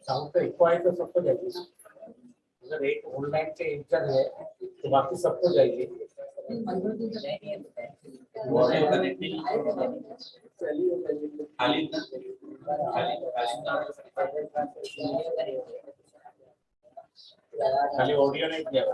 Sound तो इक्को आए तो सबको जाएगी ना, अगर एक ऑनलाइन के इंटर है तो बाकी सबको जाएगी। खाली ऑडियो नहीं किया।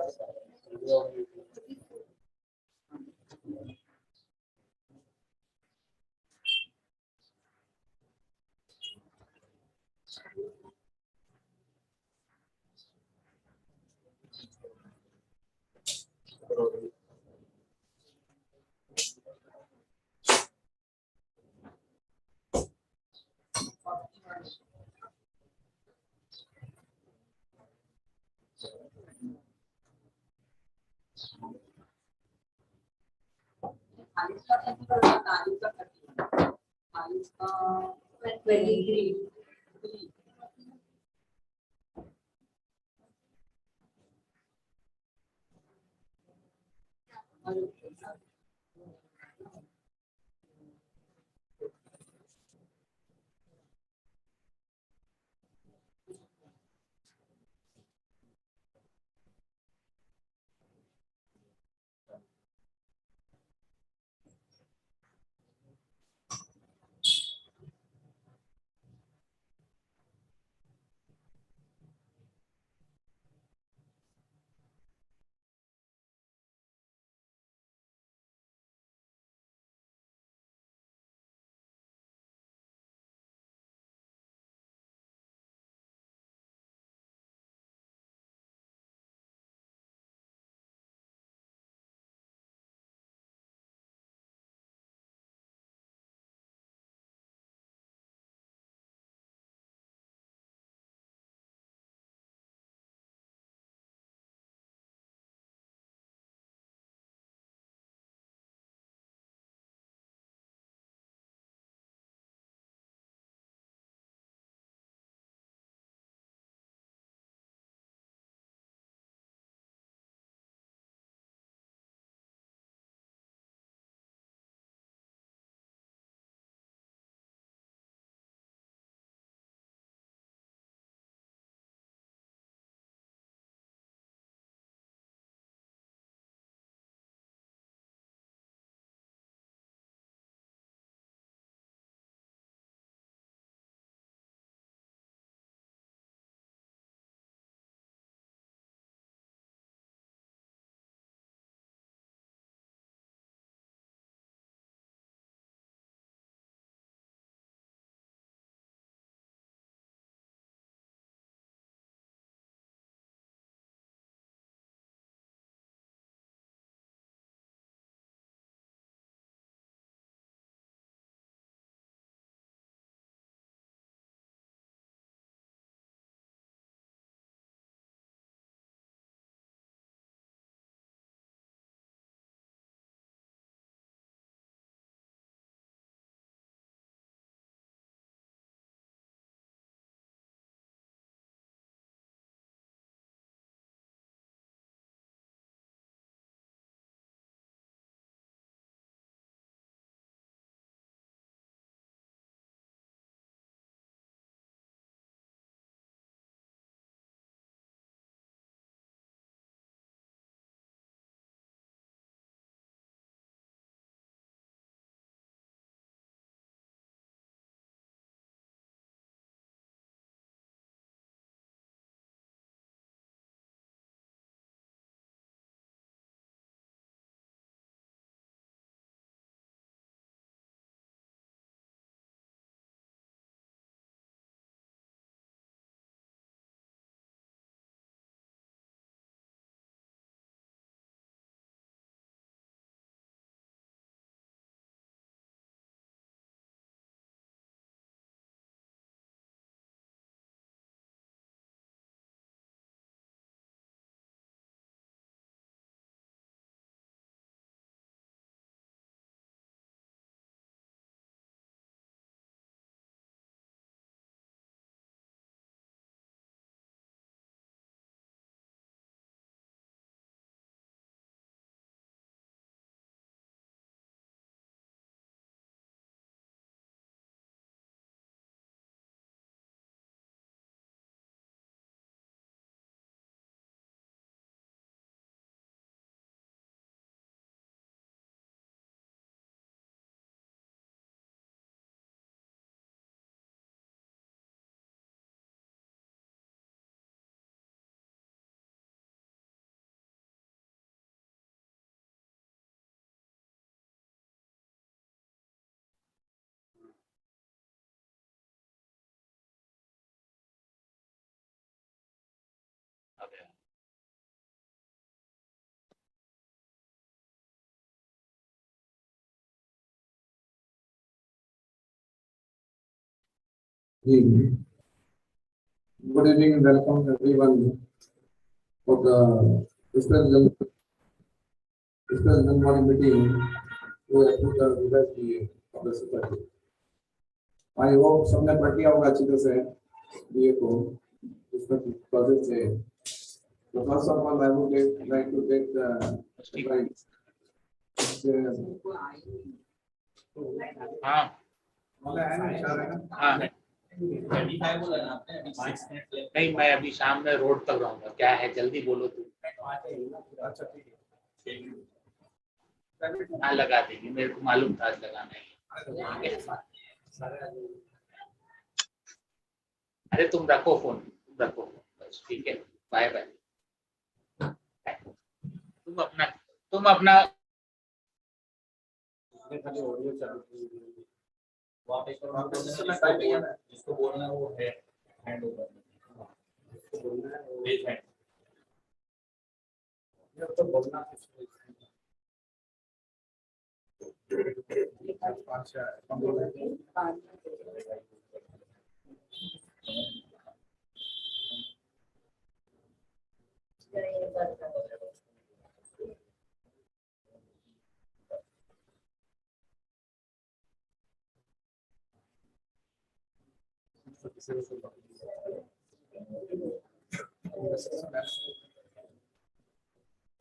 Good evening and welcome everyone for the special morning meeting to approve the results of the society. I hope सबने पढ़ लिया होगा अच्छी तरह से ये को इसका प्रोसेस है. So first of all, I would like to take the right. हाँ हाँ नहीं, मैं अभी शाम में रोड तक रहूंगा. क्या है, जल्दी बोलो तू. अच्छा ठीक है. हाँ लगा देंगे, मेरे को मालूम था आज लगाना है. अरे तुम रखो फोन, बस ठीक है. Bye bye. तुम अपना ऑडियो चालू जिसको बोलना है वो है हैंड ओवर. जिसको बोलना है वो रेज हैंड. ये तो बोलना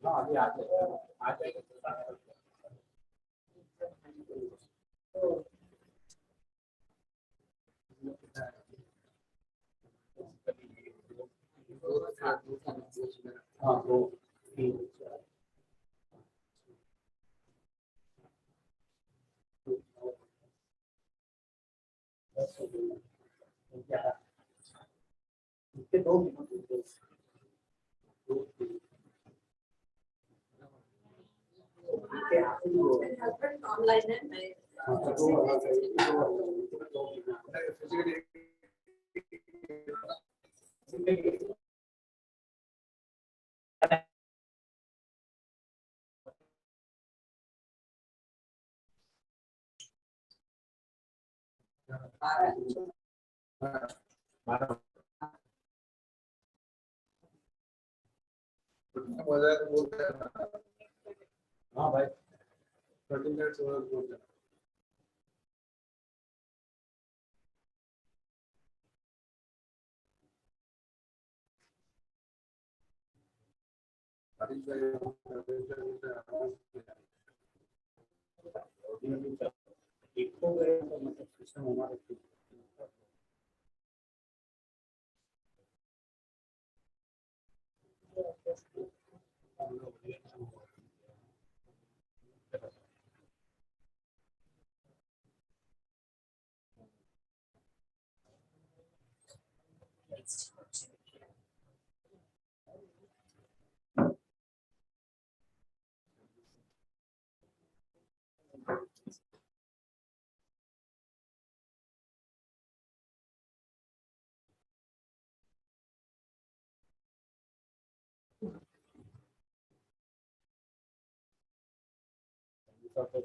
हाँ अभी आ जाएगा. हाँ वो ऑनलाइन है. हाँ भाई 30 मिनट्स और बोल दे. एक हो गए तो मतलब सिस्टम हमारे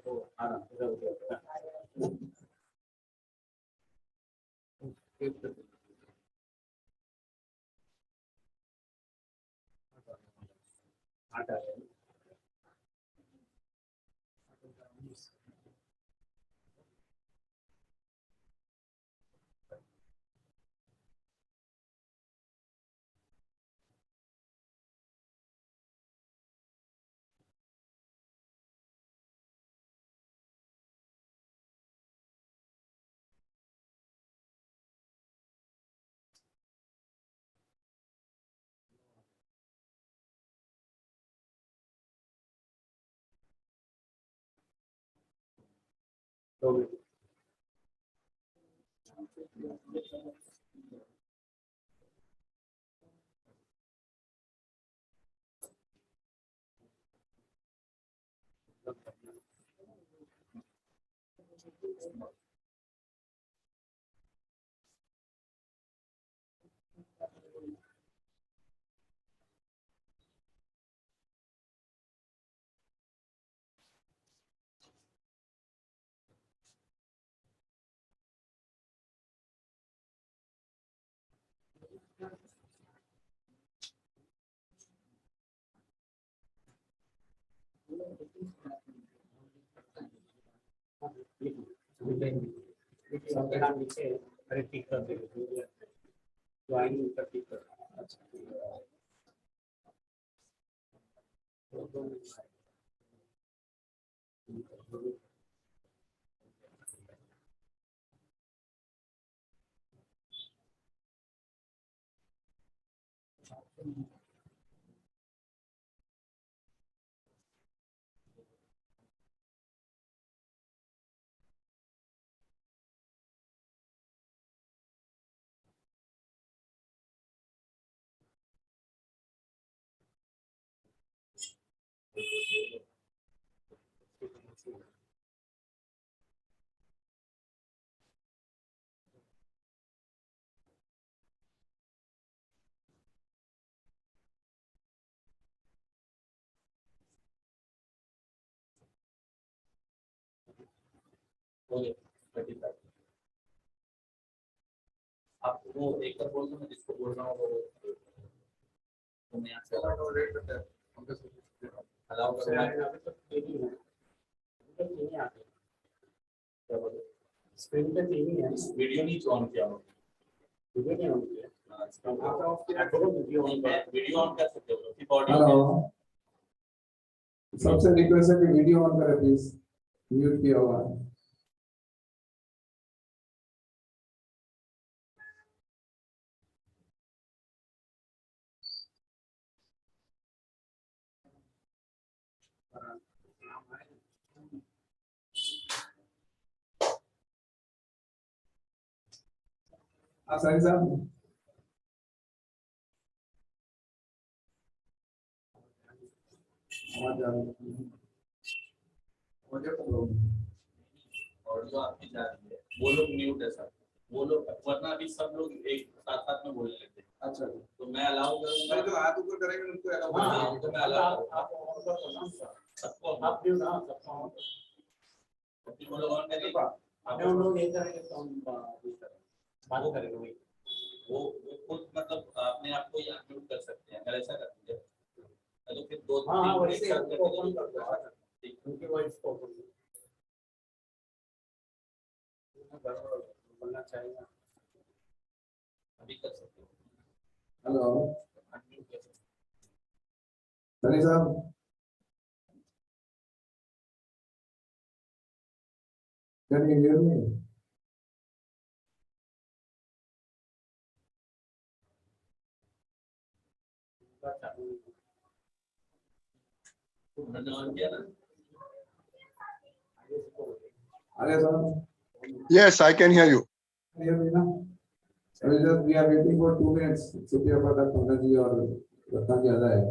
तो हाँ इधर उधर आटा है. तो सबके नाम नीचे अरे टिक कर दे ज्वाइन कर टिक कर आप वो एक बार बोल दो मैं जिसको बोल रहा हूँ वो तो मैं यहाँ से अलाउ करूँ स्क्रीन पे तीन ही है वीडियो नहीं ऑन किया हो वीडियो नहीं होती है वीडियो ऑन कर सकते हो सिर्फ ऑडियो हेलो, सबसे रिक्वेस्ट है कि वीडियो ऑन करें प्लीज, म्यूट किया हुआ है। सही साहब, आवाज आ रही है। ऑडियो आपकी जा रही है वो लोग म्यूट है सर वो लोग वरना अभी सब लोग एक साथ साथ में बोलने लगते हैं अच्छा, तो मैं अलाउ करूंगा जो हाथ ऊपर करेंगे उनको अलाउ हाँ, तो मैं अलाउ आप ऑन कर दो ना सबको आप भी ना सबको ऑन वो लोग ऑन करेंगे आपने उन लोग ये करेंगे तो हम बात करेंगे वही वो खुद मतलब अपने आप को यहाँ म्यूट कर सकते हैं अगर ऐसा करते हैं तो फिर दो हाँ तीन वैसे एक साथ ओपन कर दो करके उनकी वॉइस को ओपन बोलना चाहिए अभी कर सकते हो हेलो, अनम्यूट कर सकते हो सनी साहब, कैन यू हियर मी? उन्होंने ऑन किया ना अरे साहब, Yes, I can hear you. hear me now? We are waiting for 2 minutes. Supriya Patak, Pankaj ji और रत्ना जी आ जाए।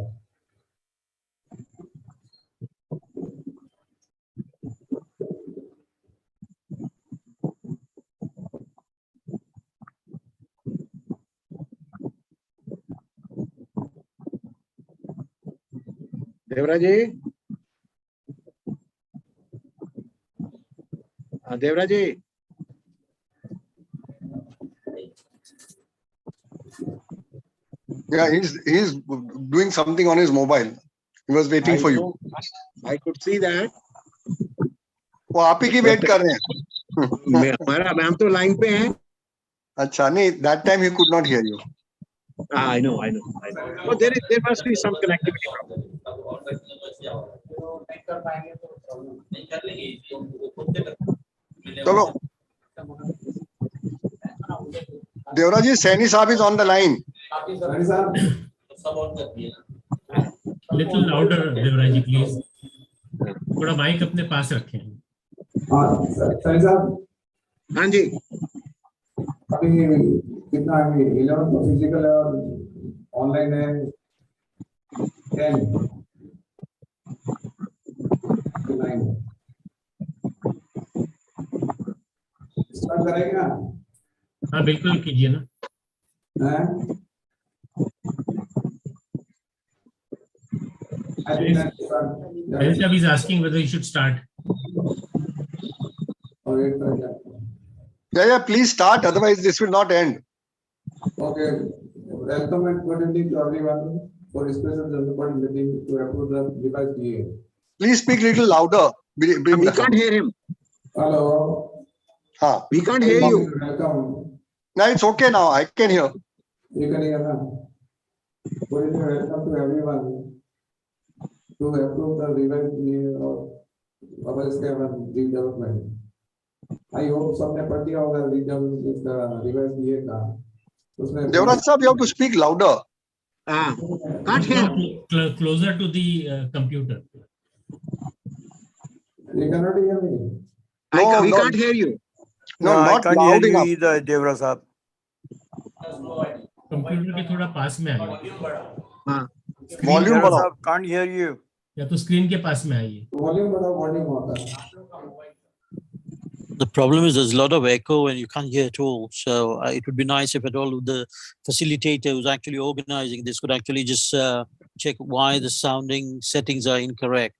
देवराज जी, हाँ देवराज जी, Yeah, he's doing something on his mobile. He was waiting for you. I could see that. वो आप ही की wait कर रहे हैं। हम तो लाइन पे हैं। अच्छा नहीं, that time he could not hear you. I know. Oh, there must be some connectivity problem. अब और रखने को ऐसे आओ तो नहीं कर पाएंगे तो प्रॉब्लम नहीं कर लेंगे तो वो खुद से कर चलो, देवराज जी, सैनी साहब is on the line. Sunny साहब, तो सब ऑन कर दिए ना little louder Devraj ji please थोड़ा माइक अपने पास रखें हाँ सनी साहब, हाँ जी, अभी कितना है? 11 तो फिजिकल है और ऑनलाइन है 10 9। स्टार्ट करेंगे ना? हाँ बिल्कुल कीजिए ना हैं? I think that's start. Elsa is asking whether you should start और wait करेंगे। Yeah, please start. Otherwise, this will not end. Okay, welcome and good evening to everyone for special general body meeting to approve the device DA. Please speak little louder. Bring we the can't sound. hear him. Hello, हाँ. We can't hear you. Welcome. No, it's okay now. I can hear. You can hear now. Good evening, welcome to everyone to approve the revised of our redevelopment. I hope सबने पढ़ लिया होगा revised DA का. उसमें Devraj sir, you have to speak louder. Can't hear. Closer to the computer. You cannot hear me. We can't hear you. No, I not can't loud hear you enough. either, Devra Saab. Computer के थोड़ा पास में आइए हाँ. Volume Devra बढ़ाओ. Saab, can't hear you. या तो screen के पास में आइए. Volume बढ़ाओ, volume होता है. The problem is there's a lot of echo and you can't hear at all. So it would be nice if at all the facilitator who's actually organizing this could actually just check why the sounding settings are incorrect.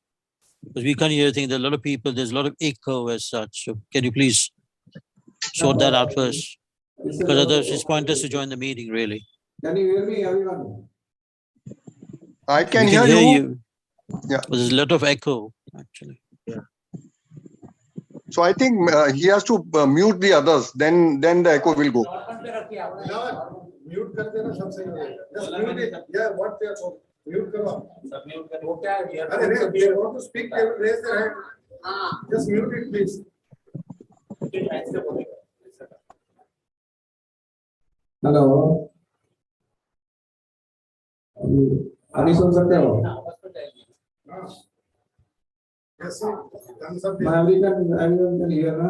Because we can't hear anything. There are a lot of people, there's a lot of echo as such. So can you please sort that out first? Because others it's pointless to join the meeting, really. Can you hear me, everyone? I can We hear you. Yeah. But there's a lot of echo, actually. So I think he has to mute the others. Then the echo will go. Mute कर देना सब सही हो जाएगा. Just mute it. Yeah, what they are saying. Mute करो. वो क्या है? अरे they want to speak. They will raise their hand. Just mute it, please. Hello. अभी सुन सकते हो? Yes, sir. Everyone can hear, na?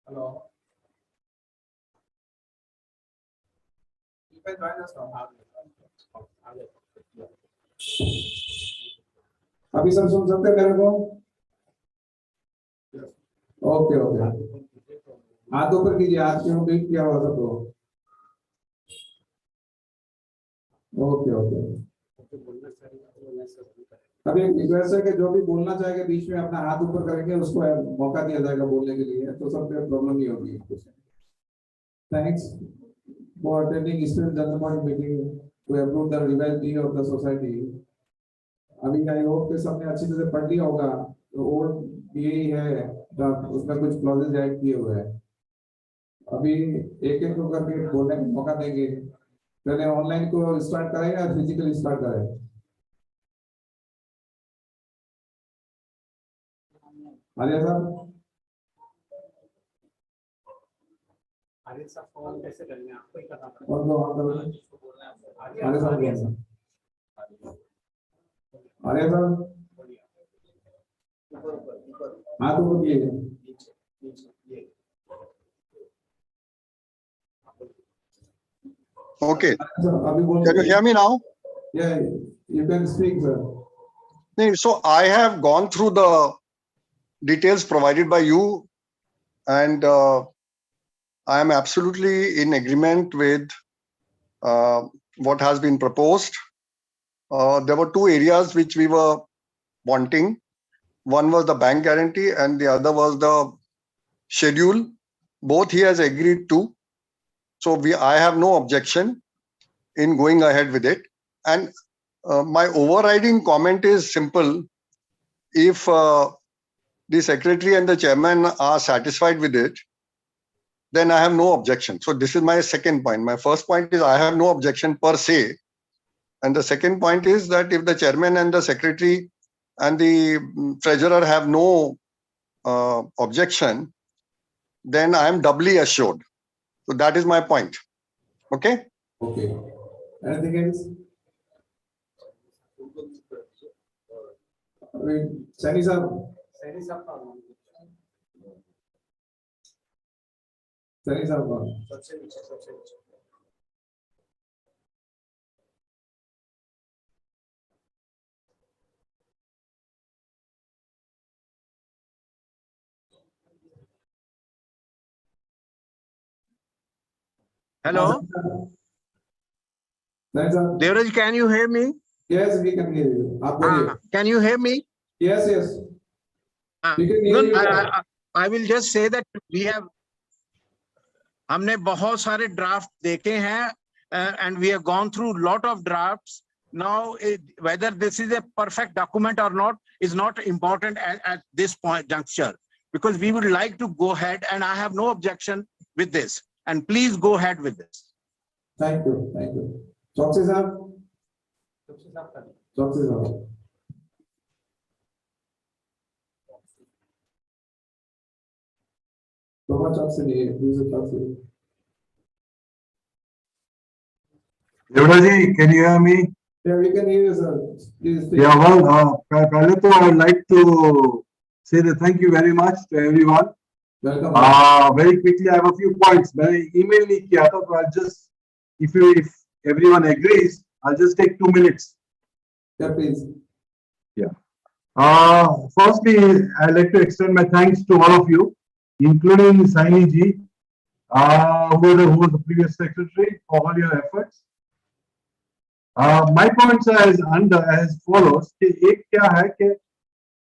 Hello. You can join us now. अभी सब सुन सकते हैं मेरे को? Okay okay. हाथ ऊपर कीजिए. हाथ क्यों बीट किया हुआ सबको? Okay okay. अभी रिक्वेस्ट है कि जो भी बोलना चाहेगा बीच में अपना हाथ ऊपर करेंगे उसको मौका दिया जाएगा बोलने के लिए. तो सब पे प्रॉब्लम नहीं होगी. Thanks for attending student general body meeting to approve the revised DA of the society. अभी आई होप कि सबने अच्छी तरह पढ़ लिया होगा. तो ओल्ड यही है, उसमें कुछ क्लॉजेज ऐड किए हुए हैं. अभी एक एक करके बोलने का मौका देंगे. पहले ऑनलाइन को स्टार्ट करें या फिजिकली स्टार्ट करें? आर्य साहब, आर्य साहब फोन कैसे करेंगे? आपको ही करना पड़ेगा. और आर्य साहब आर्य साहब हाथ ऊपर कीजिए. Okay. अभी बोलिए. Can you hear me now? Yeah, you can speak, sir. No, so I have gone through the details provided by you, and I am absolutely in agreement with what has been proposed. There were two areas which we were wanting. One was the bank guarantee and the other was the schedule. Both he has agreed to. So I have no objection in going ahead with it. And my overriding comment is simple. If the secretary and the chairman are satisfied with it, then I have no objection. So this is my second point. My first point is I have no objection per se. And the second point is that if the chairman and the secretary and the treasurer have no objection, then I am doubly assured. So that is my point. Okay? Okay. Anything else? Sani sir. Sani sir. Hello, Sani sir. Devraj, can you hear me? Yes, we can hear you. आप बोलिए. Can you hear me? Yes, yes. Ah, We can hear no, you. I will just say that we have, हमने बहुत सारे draft देखे हैं, and we have gone through lot of drafts. Now, whether this is a perfect document or not is not important at this point juncture, because we would like to go ahead, and I have no objection with this. And please go ahead with this. Thank you, thank you. Choksi sir, Choksi sir. Thomas Choksi, who is the Choksi? Devaraji, can you hear me? Yeah, we can hear you, sir. Please speak. Yeah, well, पहले तो I would like to say that thank you very much to everyone. Welcome. Very quickly, I have a few points. मैंने email नहीं किया था, so I'll just, if everyone agrees, I'll just take 2 minutes. Yeah, please. Firstly, I'd like to extend my thanks to all of you, including Saini ji, who was the previous secretary, for all your efforts. My points are as follows. एक क्या है कि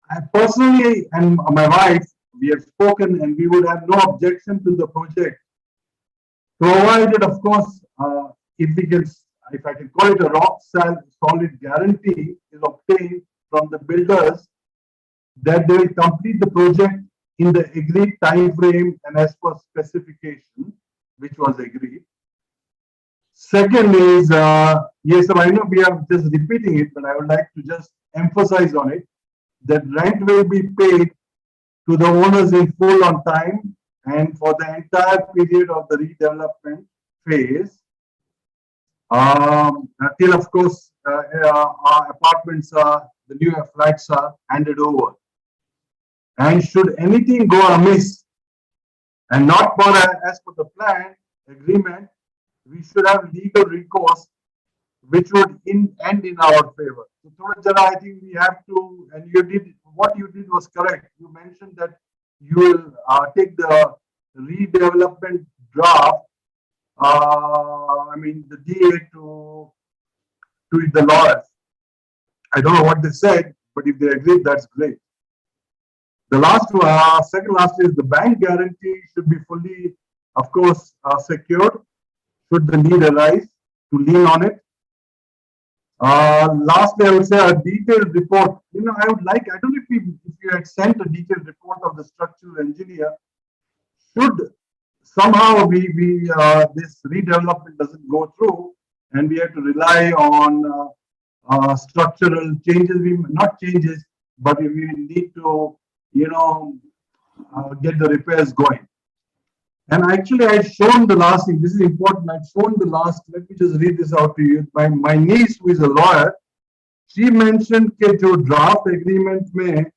I personally and my wife, we have spoken and we would have no objection to the project, provided, of course, if I can call it a rock solid guarantee is obtained from the builders that they will complete the project in the agreed time frame and as per specification, which was agreed. Second is, yes, sir, I know we are just repeating it, but I would like to just emphasize on it that rent will be paid to the owners in full on time and for the entire period of the redevelopment phase. Until, of course, our apartments the new flats are handed over. And should anything go amiss and not as per the plan agreement, we should have legal recourse, which would end in our favor. So, Jana, I think we have to, and what you did was correct. You mentioned that you will take the redevelopment draft, the DA to the lawyers. I don't know what they said, but if they agreed, that's great. The second last is the bank guarantee should be fully, of course, secured should the need arise to lean on it. Lastly, I would say a detailed report. I would like, I don't know if you had sent a detailed report of the structural engineer. Should somehow this redevelopment doesn't go through and we have to rely on structural changes, not changes, but we need to, get the repairs going. And actually, I had shown the last thing. This is important. I'd shown the last. Let me just read this out to you. My niece, who is a lawyer, she mentioned that the draft agreement mein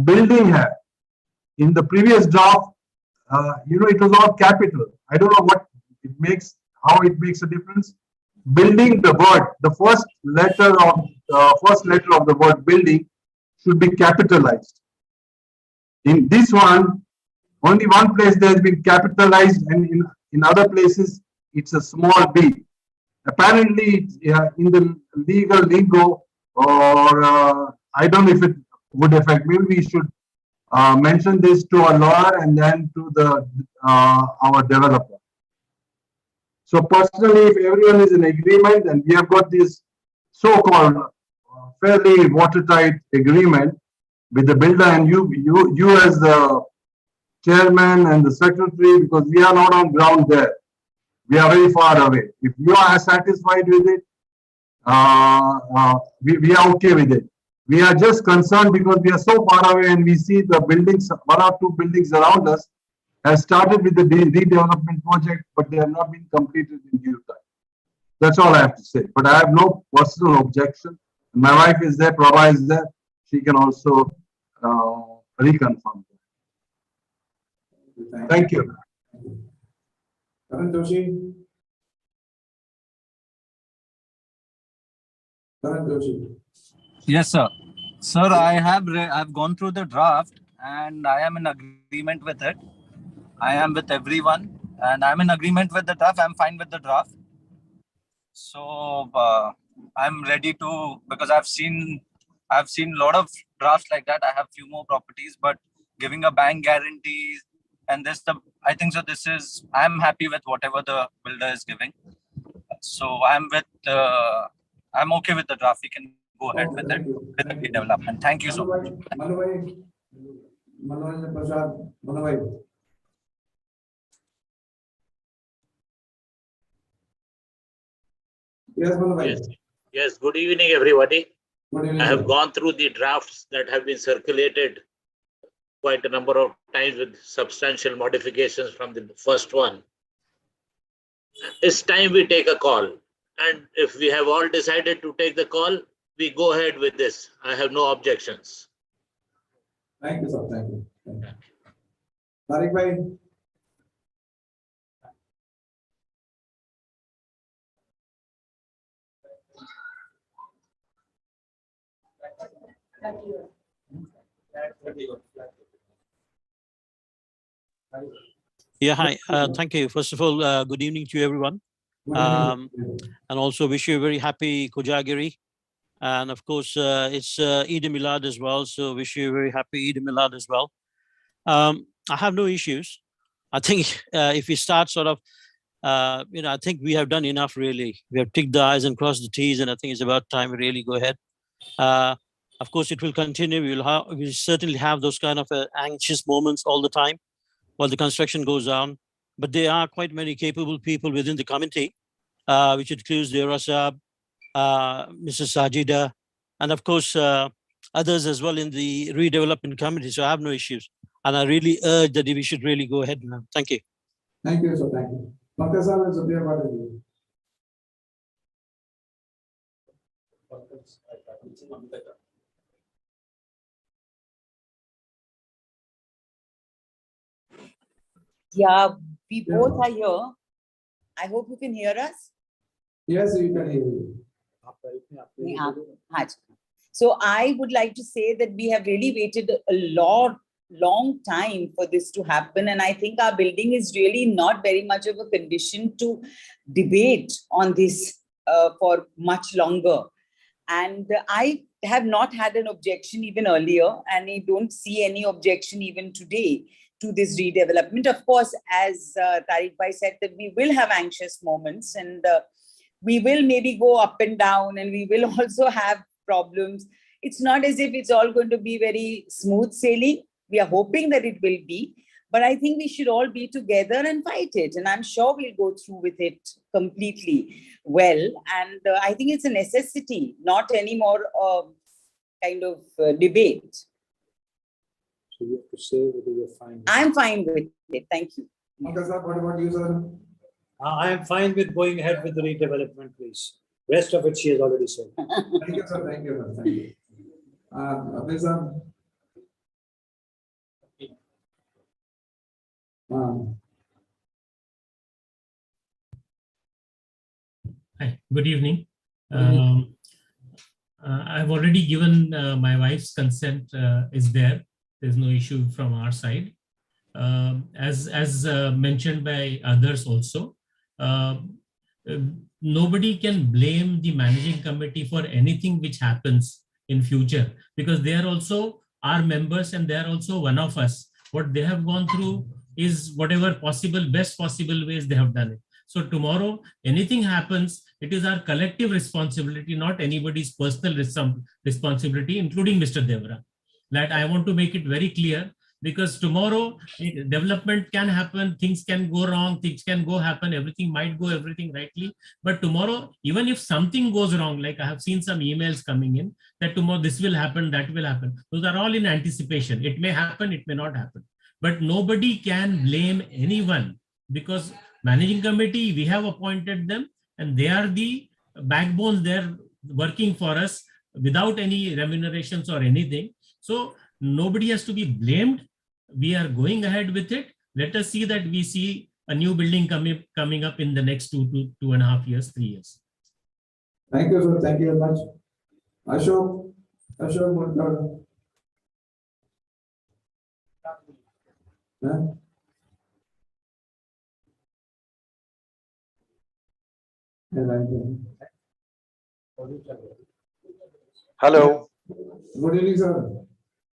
building hai. In the previous draft, it was all capital. I don't know how it makes a difference. Building, the word, the first letter of the word building should be capitalized. In this one, only one place there has been capitalized, and in other places it's a small b. Apparently, in the legal lingo, or I don't know if it would affect. Maybe we should mention this to our lawyer and then to our developer. So personally, if everyone is in agreement and we have got this so-called fairly watertight agreement with the builder and you as the chairman and the secretary, because we are not on ground there. We are very far away. If you are satisfied with it, we are okay with it. We are just concerned because we are so far away and we see the buildings, 1 or 2 buildings around us has started with the redevelopment project, but they have not been completed in due time. That's all I have to say. But I have no personal objection. My wife is there, Prabha is there. She can also reconfirm. Thank you. Karan Joshi. Karan Joshi. Yes, sir. Sir, I've gone through the draft and I am in agreement with it. I am with everyone and I'm in agreement with the draft. I'm fine with the draft. So I'm ready to, because I've seen a lot of drafts like that. I have few more properties, but giving a bank guarantee, and I think so. I'm happy with whatever the builder is giving. So I'm okay with the draft. We can go ahead with it with the redevelopment. Thank you so much. Manoj Prasad, Manoj. Yes, Manoj. Yes, yes. Good evening, everybody. Good evening. I have gone through the drafts that have been circulated quite a number of times with substantial modifications from the first one. It's time we take a call. And if we have all decided to take the call, we go ahead with this. I have no objections. Thank you, sir. Thank you. Thank you. Tariq bhai. Yeah, hi. Thank you. First of all, good evening to everyone. And also wish you a very happy Kojagiri. And of course, it's Eid Milad as well. So wish you a very happy Eid Milad as well. I have no issues. I think if we start sort of, I think we have done enough really. We have ticked the I's and crossed the T's, and I think it's about time we really go ahead. Of course, it will continue. We'll certainly have those kind of anxious moments all the time while the construction goes on. But there are quite many capable people within the committee, which includes Dera Saab, Mrs. Sajida, and of course, others as well in the redevelopment committee. So I have no issues. And I really urge that we should really go ahead now. Thank you. Thank you, sir. Thank you. Pankaj sir, it's a clear part of you. Yeah, we both are here. I hope you can hear us. Yes, we can hear you. So I would like to say that we have really waited a long time for this to happen. And I think our building is really not very much of a condition to debate on this for much longer. And I have not had an objection even earlier, and I don't see any objection even today to this redevelopment. Of course, as Tariq Bhai said, that we will have anxious moments, and we will maybe go up and down, and we will also have problems. It's not as if it's all going to be very smooth sailing. We are hoping that it will be, but I think we should all be together and fight it. And I'm sure we'll go through with it completely well. And I think it's a necessity, not any more kind of debate. So you have to say whether you're fine. I'm fine with it. Thank you. Pankaj sir, what about you, sir? I am fine with going ahead with the redevelopment, please. Rest of it she has already said. Thank you, sir. Thank you, sir. Thank you. Abhay sir. Hi, good evening. I've already given my wife's consent is there. There's no issue from our side. As mentioned by others also, nobody can blame the managing committee for anything which happens in future, because they are also our members and they are also one of us. What they have gone through is whatever possible, best possible ways they have done it. So tomorrow, anything happens, it is our collective responsibility, not anybody's personal responsibility, including Mr. Devra. That I want to make it very clear, because tomorrow development can happen, things can go wrong, things can go happen, everything might go everything rightly. But tomorrow, even if something goes wrong, like I have seen some emails coming in that tomorrow this will happen, that will happen. Those are all in anticipation. It may happen, it may not happen. But nobody can blame anyone, because managing committee, we have appointed them and they are the backbones. They're working for us without any remunerations or anything. So nobody has to be blamed. We are going ahead with it. Let us see that we see a new building coming up in the next 2.5 years, 3 years. Thank you, sir. Thank you very much. Ashok Mundal. Hello. Good evening, sir.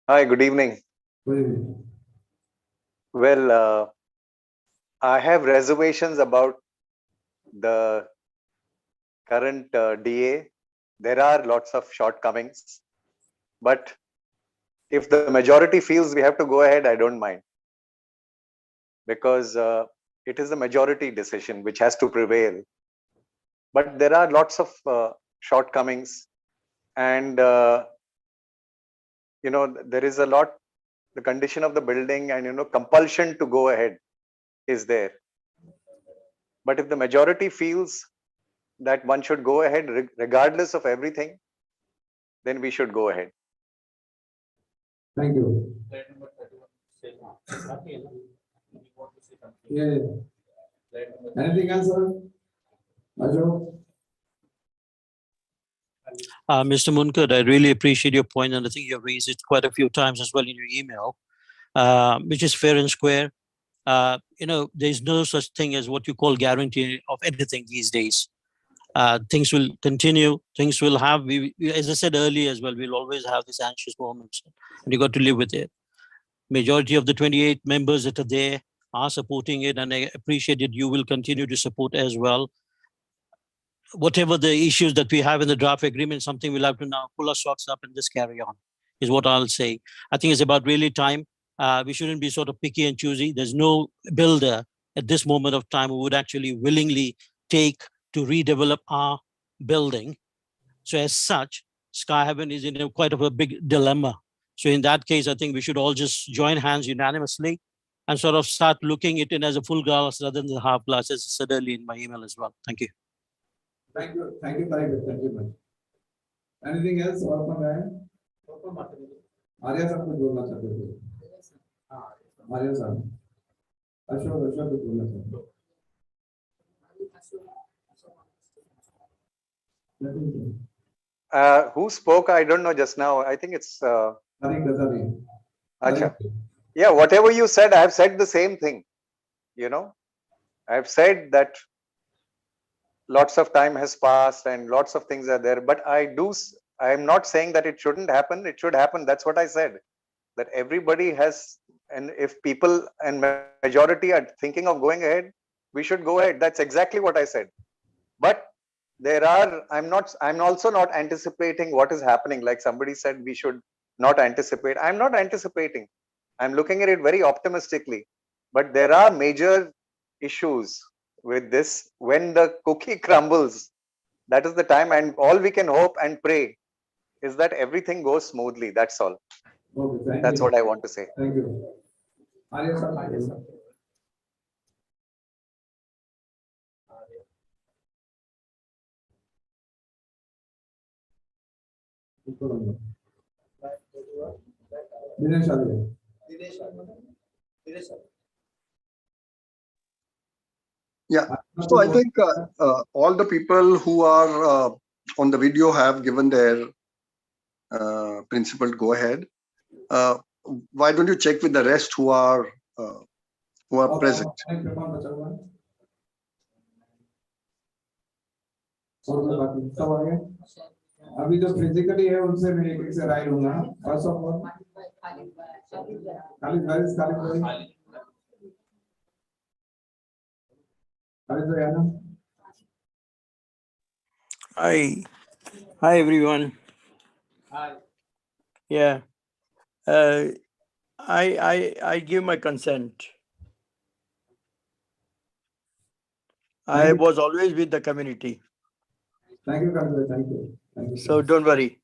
Hi, good evening. Good evening. Well, I have reservations about the current DA. There are lots of shortcomings, but if the majority feels we have to go ahead, I don't mind, because it is the majority decision which has to prevail. But there are lots of shortcomings, and there is a lot. The condition of the building and compulsion to go ahead is there. But if the majority feels that one should go ahead regardless of everything, then we should go ahead. Thank you. Slide number 31. You want to say something? Yeah. Slide number Anything else, sir? Ashok? Mr. Munkad, I really appreciate your point, and I think you've raised it quite a few times as well in your email, which is fair and square. There's no such thing as what you call guarantee of anything these days. Things will continue. Things will have, as I said earlier as well, we'll always have these anxious moments, and you got to live with it. Majority of the 28 members that are there are supporting it, and I appreciate that you will continue to support as well. Whatever the issues that we have in the draft agreement, something we'll have to now pull our socks up and just carry on, is what I'll say. I think it's about really time. We shouldn't be sort of picky and choosy. There's no builder at this moment of time who would actually willingly take to redevelop our building. So as such, Sky Heaven is in quite of a big dilemma. So in that case, I think we should all just join hands unanimously and sort of start looking at it as a full glass rather than the half glass, as I said earlier in my email as well. Thank you. Thank you. Thank you, Tarek. Thank you, man. Anything else? और कौन है? आर्या साहब कुछ बोलना चाहते थे? आर्या साहब, अशोक कुछ बोलना चाहते हैं? Who spoke? I don't know just now. I think it's Tariq Ghazali. Acha. Yeah, whatever you said, I have said the same thing. I have said that lots of time has passed and lots of things are there, but I am not saying that it shouldn't happen. It should happen. That's what I said, that everybody has, and if people and majority are thinking of going ahead, we should go ahead. That's exactly what I said. But I'm also not anticipating what is happening. Like somebody said, we should not anticipate. I'm not anticipating. I'm looking at it very optimistically, but there are major issues with this. When the cookie crumbles, that is the time, and all we can hope and pray is that everything goes smoothly. That's all. Okay, That's what I want to say. Thank you. Arya sir. Dinesh Arya. Yeah. So I think all the people who are on the video have given their principled go ahead. Why don't you check with the rest who are present? अभी जो physically है उनसे मैं एक से राय लूंगा। First of all Hi everyone. Hi. Yeah. I give my consent. I was always with the community. Thank you, Kanwar. Thank you. Thank you. So don't worry.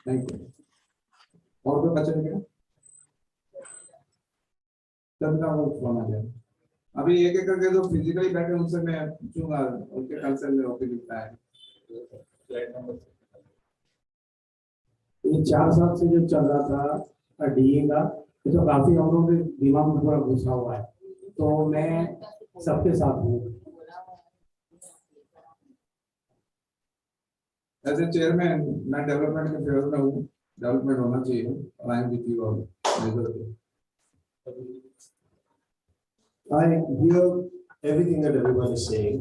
Thank you. और कोई बचा क्या? चंदा वो फोन आ गया। अभी एक एक करके जो फिजिकली बैठे उनसे मैं पूछूंगा, उनके कंसर्न में ओपन लिखता है। ये 4 साल से जो चल रहा था डीए का, ये तो काफी हम लोगों के दिमाग में पूरा घुसा हुआ है। तो मैं सबके साथ हूँ। As a chairman, मैं डेवलपमेंट के फेवर में हूँ। डेवलपमेंट होना चाहिए और I am with you all. I hear everything that everyone is saying.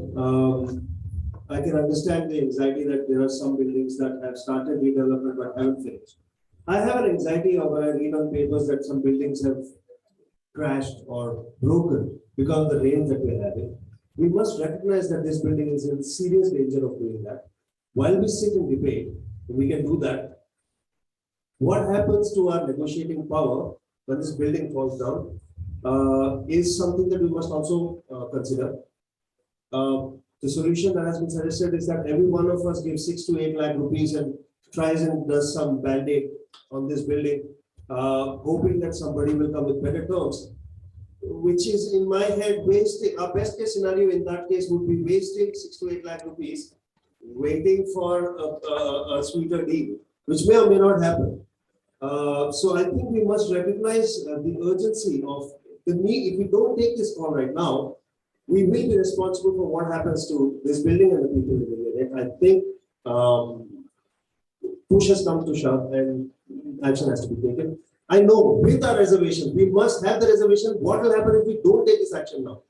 I can understand the anxiety that there are some buildings that have started redevelopment but haven't finished. I have an anxiety when I read on papers that some buildings have crashed or broken because of the rain that we're having, we must recognize that this building is in serious danger of doing that. While we sit and debate, we can do that. What happens to our negotiating power when this building falls down is something that we must also consider. The solution that has been suggested is that every one of us gives 6 to 8 lakh rupees and tries and does some band-aid on this building, hoping that somebody will come with better terms, which is in my head wasting. Our best case scenario in that case would be wasting 6 to 8 lakh rupees, waiting for a sweeter deal, which may or may not happen. So I think we must recognize the urgency of the need. If we don't take this call right now, we will be responsible for what happens to this building and the people living in it. I think push has come to shove and action has to be taken. I know with our reservation, we must have the reservation. What will happen if we don't take this action now?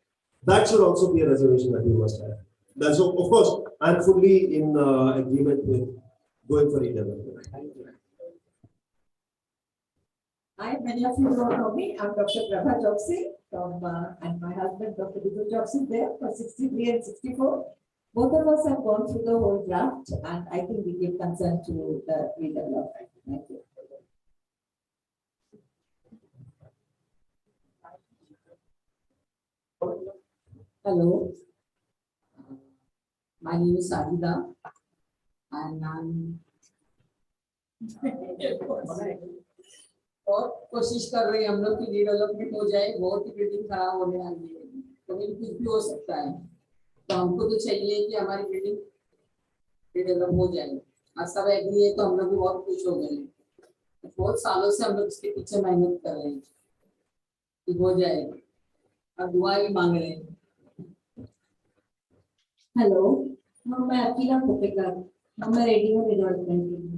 That should also be a reservation that we must have. That's, of course, I'm fully in agreement with going for redevelopment. Hi, many of you don't know me. I'm Dr. Prabha Choksi and my husband, Dr. Bidu Choksi, is there for 63 and 64. Both of us have gone through the whole draft, and I think we give consent to the redevelopment. Thank you. Hello, my name is Sajida, and I'm और कोशिश कर रहे हैं हम लोग की redevelopment हो जाए। बहुत ही बिल्डिंग खराब होने वाली है, कभी कुछ भी हो सकता है, तो हमको तो चाहिए कि हमारी बिल्डिंग रिडेवलप हो जाए। आज सब एग्री है तो हम लोग भी बहुत खुश हो गए। बहुत सालों से हम लोग इसके पीछे मेहनत कर रहे हैं कि हो जाए, अब दुआ भी मांग रहे हैं। हेलो, मैं अकीला खोपेकर, मैं रेडी हूँ रिडेवलपमेंट के लिए।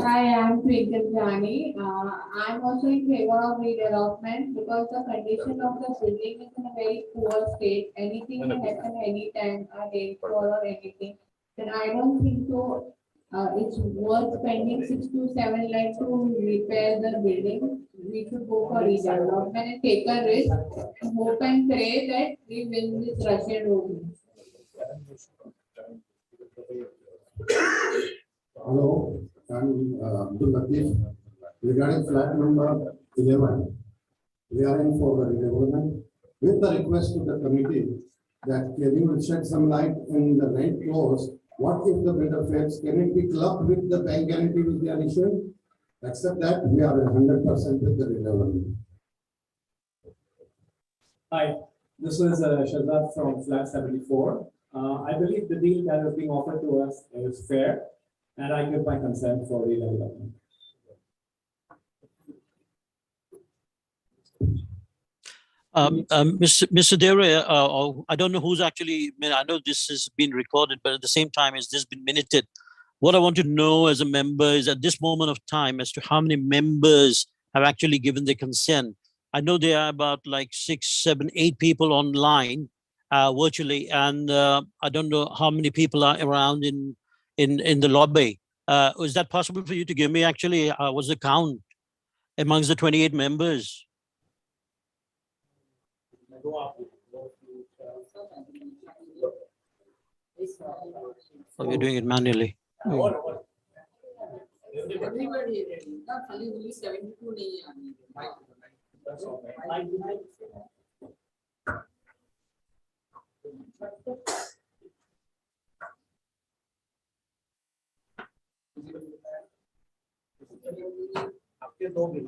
Hi, I'm Twinkle Jani. I'm also in favor of redevelopment because the condition of the building is in a very poor state. Anything can happen anytime, a rainfall or anything. Then I don't think so. It's worth spending 6 to 7 lakhs to repair the building. We should go for redevelopment and take a risk and hope and pray that we win this Russian road. Hello. I'm Abdul Latif. Regarding flat number 11, we are in for the redevelopment with the request to the committee that can you shed some light in the rent clause. What if the bidder fails? Can it be clubbed with the bank guarantee which they are issuing? Except that we are 100% with the redevelopment. Hi, this is Shazad from Flat 74. I believe the deal that is being offered to us is fair, and I give my consent for redevelopment. Mr. Dere, I don't know who's actually, I know this has been recorded, but at the same time, has this been minuted? What I want to know as a member is at this moment of time as to how many members have actually given their consent. I know there are about like 6, 7, 8 people online virtually, and I don't know how many people are around in the lobby. Is that possible for you to give me actually what's the count amongst the 28 members? Oh, we're doing it manually. Everybody, not only 72 आपके 2 भी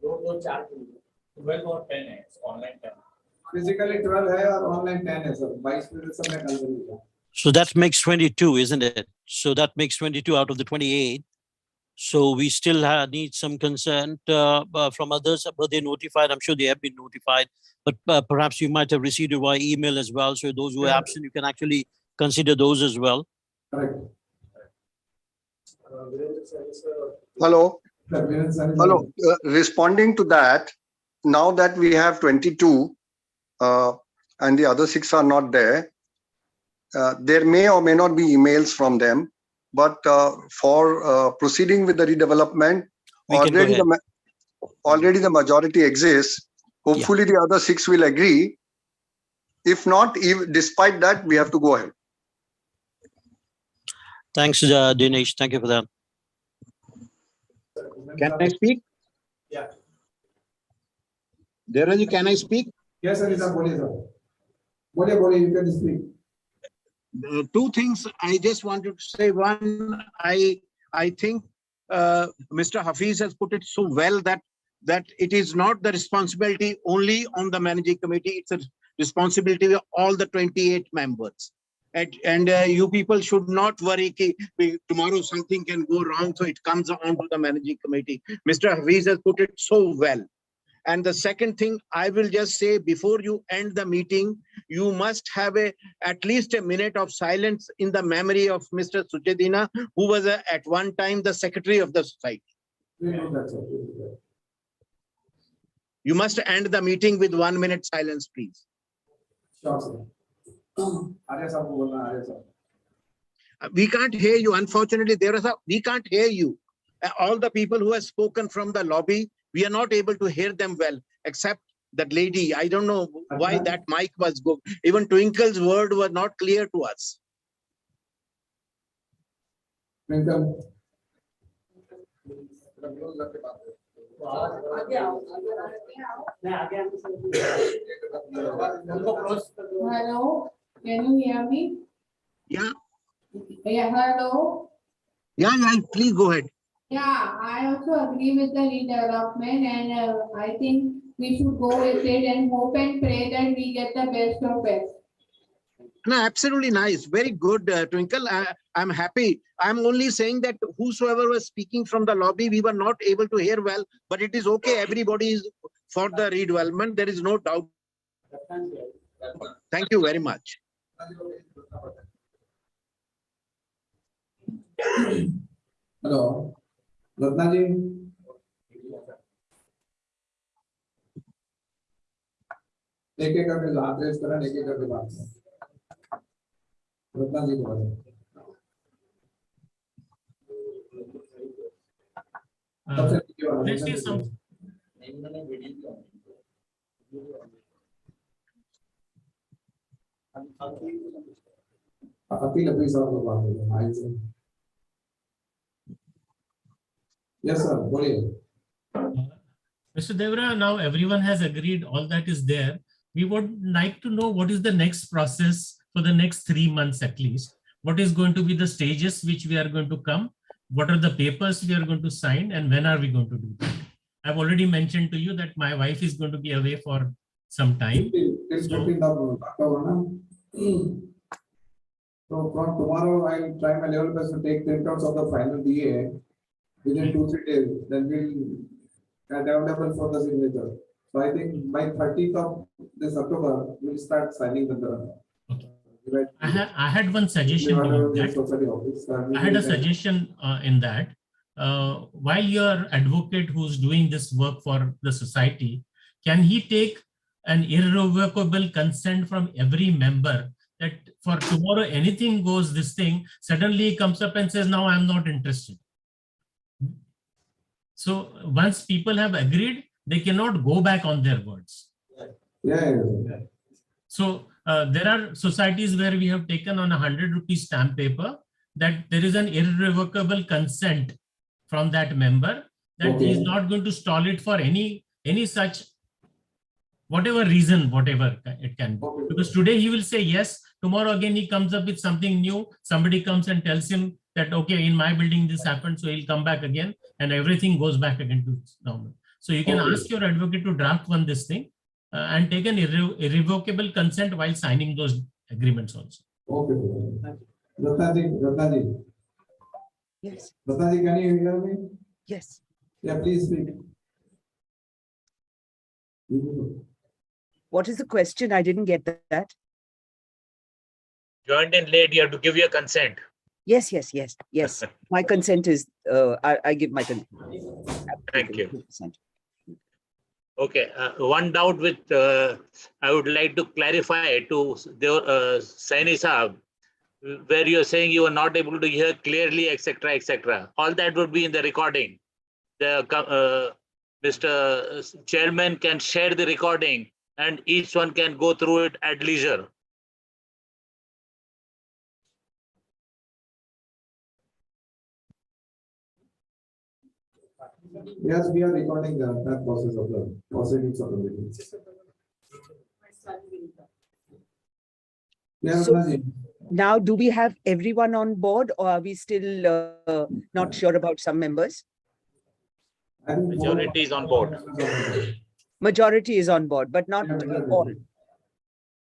2 4 12 और 10 है online 10 Physically 12 है और online 10 है sir 22 में सबने कल कर लिया. So that makes 22, isn't it? So that makes 22 out of the 28. So we still need some consent from others. But they're notified. I'm sure they have been notified. But perhaps you might have received it via email as well. So those who are absent, you can actually consider those as well. Correct. Hello. Hello. Responding to that, now that we have 22 and the other 6 are not there, there may or may not be emails from them. But for proceeding with the redevelopment, We can go already ahead. already the majority exists. Hopefully the other 6 will agree. If not, even despite that, we have to go ahead. Thanks, Dinesh. Thank you for that. Can I speak? Yeah. Devraji, can I speak? Yes, sir. Boliye, sir. Boliye, you can speak. Two things I just wanted to say. One, I think Mr. Hafiz has put it so well that it is not the responsibility only on the managing committee. It's a responsibility of all the 28 members. And you people should not worry that tomorrow something can go wrong, so it comes on to the managing committee. Mr. Hafiz has put it so well. And the second thing, I will just say, before you end the meeting, you must have at least a minute of silence in the memory of Mr. Suchedina, who was at one time the secretary of the society. You must end the meeting with 1 minute silence, please. Sure, sir. We can't hear you. Unfortunately, we can't hear you. All the people who have spoken from the lobby, we are not able to hear them well, except that lady. I don't know why that mic was good. Even Twinkle's word was not clear to us. Twinkle. Hello, can you hear me? Yeah. Yeah, hello. Yeah, please go ahead. Yeah, I also agree with the redevelopment, and I think we should go with it and hope and pray that we get the best of best. No, absolutely nice. Very good, Twinkle. I'm happy. I'm only saying that whosoever was speaking from the lobby, we were not able to hear well, but it is okay. Everybody is for the redevelopment. There is no doubt. Thank you very much. Hello. Ratna ji. एक एक करके हाथ race करें, एक एक करके बात करें। रत्ना जी को बोलें। Let's see some. Yes, sir. बोलिए। Mr. Devra, now everyone has agreed, all that is there. We would like to know what is the next process for the next 3 months at least. What is going to be the stages which we are going to come? What are the papers we are going to sign, and when are we going to do that? I've already mentioned to you that my wife is going to be away for some time. It's 15th of October. So from tomorrow, I'll try my level best to take printouts of the final DA within 2-3 days. Then we'll get available for the signature. So I think by 30th of this October, we'll start signing the. Okay. I had one suggestion. I had a suggestion in that. While your advocate who's doing this work for the society, can he take an irrevocable consent from every member that for tomorrow anything goes this thing, suddenly he comes up and says, now I'm not interested. So once people have agreed, they cannot go back on their words. Yeah. So there are societies where we have taken on 100 rupees stamp paper that there is an irrevocable consent from that member that he is not going to stall it for any such, whatever reason, whatever it can be. Because today he will say yes, tomorrow again he comes up with something new, somebody comes and tells him that, okay, in my building this happened, so he'll come back again and everything goes back again to normal. So you can ask your advocate to draft this thing and take an irrevocable consent while signing those agreements also. Okay. Ratna ji. Yes. Ratna ji, can you hear me? Yes. Yeah, please speak. What is the question? I didn't get that. Joined in late, you have to give your consent. Yes. My consent is, I give my consent. Thank you. Okay, one doubt which I would like to clarify to Saini Saab, where you're saying you are not able to hear clearly, etc., etc. All that would be in the recording. Mr. Chairman can share the recording and each one can go through it at leisure. Yes, we are recording that process of the proceedings of the meeting. Yeah, So Ranaji. now, do we have everyone on board, or are we still not sure about some members? I think Majority is on board. Majority is on board, but not all.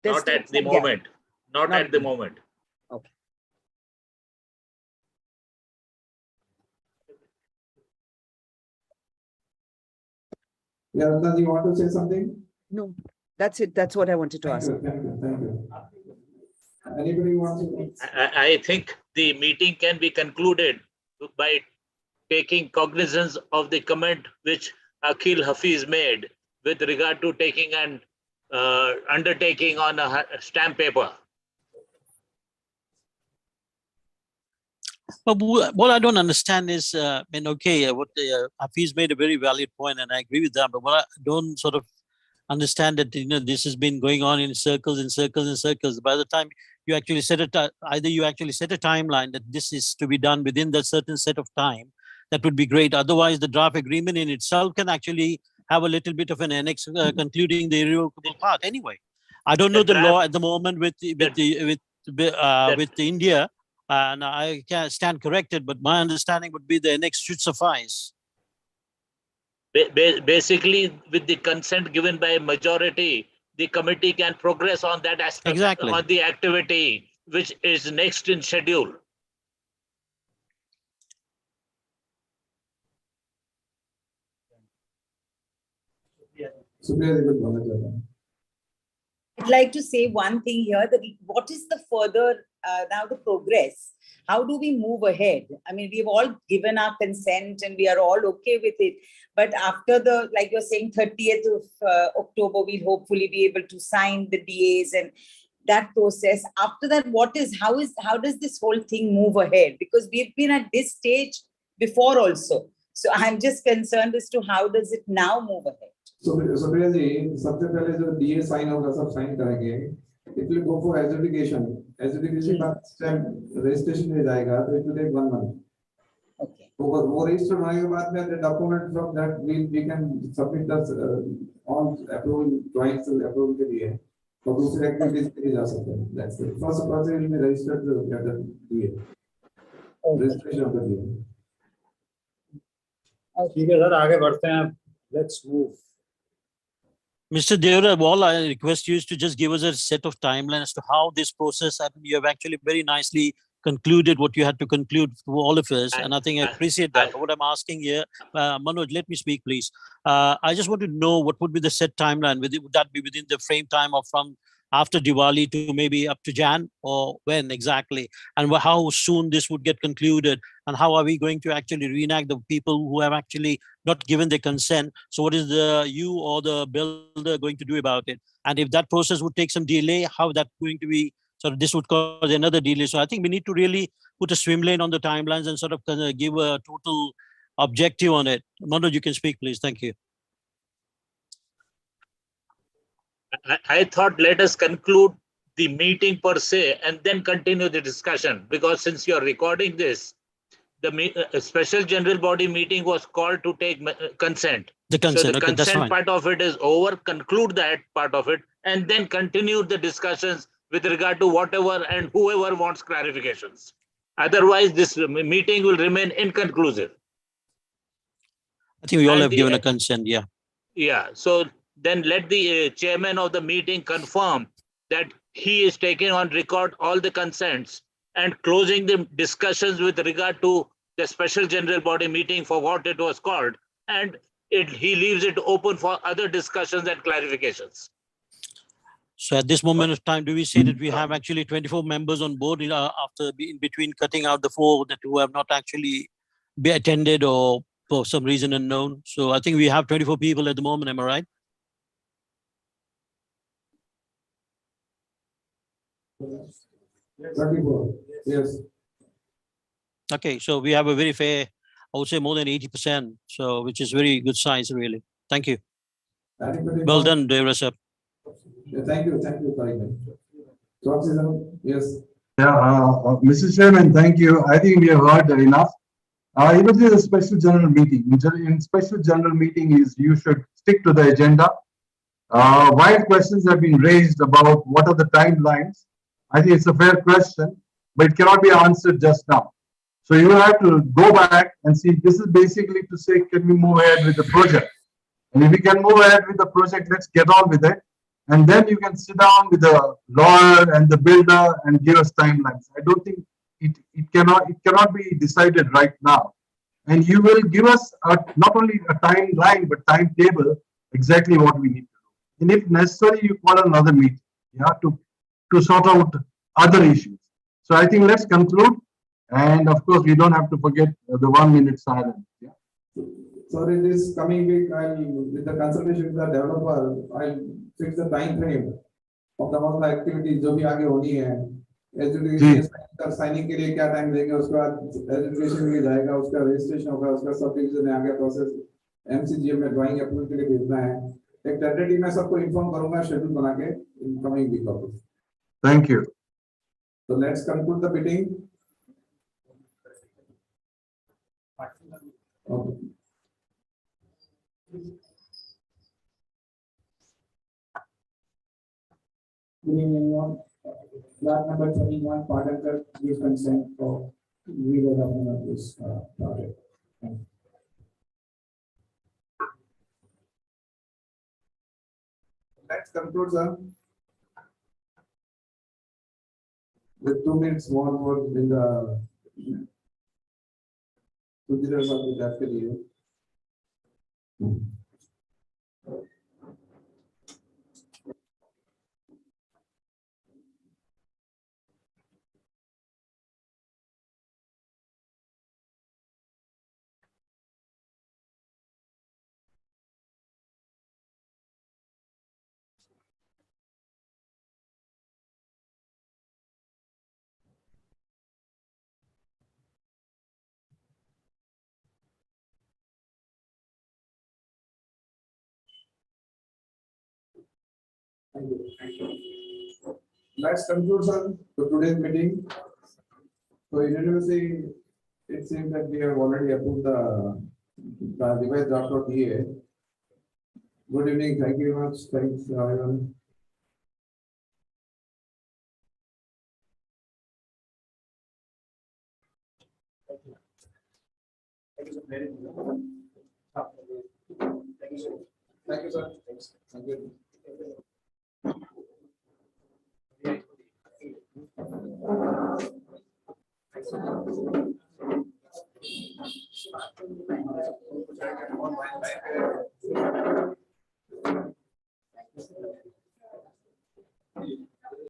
There's Not still at the some gap. moment. Not at the moment. Okay. Yeah, Ranaji, you want to say something? No, that's it. That's what I wanted to ask. Thank you. Anybody wants to? I think the meeting can be concluded by taking cognizance of the comment which Akhil Hafiz made with regard to taking an undertaking on a stamp paper. But what I don't understand is, what Hafiz made a very valid point, and I agree with that. But what I don't sort of understand that this has been going on in circles and circles and circles. By the time you actually set either you actually set a timeline that this is to be done within that certain set of time, that would be great. Otherwise, the draft agreement in itself can actually have a little bit of an annex concluding the irrevocable part. Anyway, I don't know the law at the moment with India. And I can't stand corrected, but my understanding would be the annex should suffice. Basically, with the consent given by majority, the committee can progress on that aspect, exactly, on the activity which is next in schedule. I'd like to say one thing here, that what is the further, now the progress? How do we move ahead? I mean, we've all given our consent and we are all okay with it. But after the, like you're saying, 30th of October, we'll hopefully be able to sign the DAs and that process. After that, how does this whole thing move ahead? Because we've been at this stage before also. So I'm just concerned as to how does it now move ahead? So Priya ji, सबसे पहले जो DA sign होगा, सब sign करेंगे. It will go for adjudication. Adjudication बाद registration में जाएगा, तो it will take 1 month. Okay. तो वो register होने के बाद में the document from that we can submit the all approval drawings approval के लिए. तो दूसरे activities के लिए जा सकते हैं. That's it. First process will be registered to get the DA. Registration of the DA. ठीक है सर, आगे बढ़ते हैं. Let's move. Mr. Deora, all I request you is to just give us a set of timeline as to how this process, I mean, you have actually very nicely concluded what you had to conclude for all of us. And I think I appreciate that. But what I'm asking here, Manoj, let me speak, please. I just want to know what would be the set timeline. Would that be within the frame time of from after Diwali to maybe up to Jan, or when exactly? And how soon this would get concluded? And how are we going to actually reenact the people who have actually not given their consent? So what is you or the builder going to do about it? And if that process would take some delay, how that's going to be, sort of this would cause another delay. So I think we need to really put a swim lane on the timelines and sort of give a total objective on it. Manoj, you can speak, please. Thank you. I thought let us conclude the meeting per se and then continue the discussion, because since you're recording this, the special general body meeting was called to take consent. The consent, so the okay, that's consent fine. part of it is over, conclude that part of it, and then continue the discussions with regard to whatever and whoever wants clarifications. Otherwise, this meeting will remain inconclusive. I think we all have given a consent, yeah. Yeah, so then let the chairman of the meeting confirm that he is taking on record all the consents and closing the discussions with regard to the special general body meeting for what it was called, and he leaves it open for other discussions and clarifications. So at this moment of time, do we say that we have actually 24 members on board after in between cutting out the 4 that who have not actually be attended or for some reason unknown? So I think we have 24 people at the moment, am I right? Yes. Okay, so we have a very fair I would say more than 80%. So, which is very good signs, really. Thank you. Anybody Well want- done, Devra sir. Yeah, thank you, Tariq. Yes. Yeah, Mr. Chairman, thank you. I think we have heard enough. It was a special general meeting. In special general meeting is you should stick to the agenda. While questions have been raised about what are the timelines, I think it's a fair question, but it cannot be answered just now. So you have to go back and see, this is basically to say, can we move ahead with the project? And if we can move ahead with the project, let's get on with it. And then you can sit down with the lawyer and the builder and give us timelines. I don't think it cannot be decided right now. And you will give us not only a timeline, but timetable, exactly what we need to do. And if necessary, you call another meeting, to sort out other issues. So I think let's conclude. And of course, we don't have to forget the 1 minute silence. Yeah. So in this coming week, with the consultation with the developer, I'll fix the time frame of all the activities जो भी आगे होनी है. Education signing के लिए क्या time देंगे, उसके बाद एजुकेशन के लिए जाएगा, उसका रजिस्ट्रेशन होगा, उसका सब डिवीजन आगे प्रोसेस एमसीजीएम में ड्राइंग अप्रूवल के लिए भेजना है. एक टेंटेटिव में सबको इन्फॉर्म करूंगा शेड्यूल बना के in coming week off. Thank you. So let's conclude the meeting. Okay. Good evening, everyone. Flat number 21, Padankar, gives consent for redevelopment of this project. Thank you. Let's conclude, sir. With 2 minutes more in the procedures of the deputy. Thank you. Thank you. Let's conclude, sir, to today's meeting. So university, it seems that we have already approved the device draft of DA. Good evening. Thank you very much. Thanks, everyone. Thank you, very good. Thank you, sir. Thank you, sir. Thank you. Thank you.